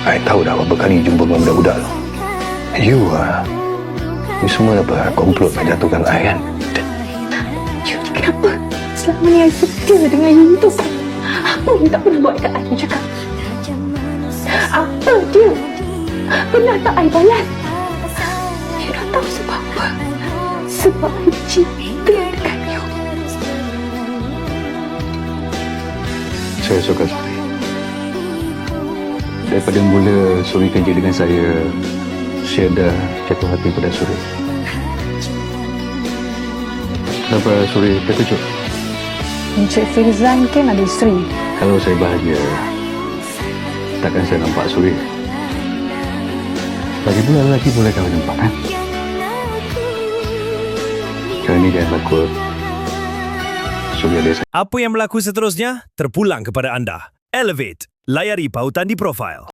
I tahu dah berapa kali jumpa dengan budak-budak tu. You semua apa komplot nak jatuhkan I kan? You ni kenapa? Selama ni I setia dengan you tu. Apa you tak pernah buat kat I, you cakap? Apa dia? Pernah tak I balas? You dah tahu sebab apa? Sebab I cinta dengan you. Saya suka Suri. Daripada mula Suri kerja dengan saya dah jatuh hati pada Suri. Kenapa Suri terkejut? Encik Firzan kan ada isteri. Kalau saya bahagia, takkan saya nampak Suri. Lagi pula lelaki boleh kahwin nampak kan? Kali ni jangan takut. Suri ada saya. Apa yang berlaku seterusnya terpulang kepada anda. Elevate. Layari pautan di profil.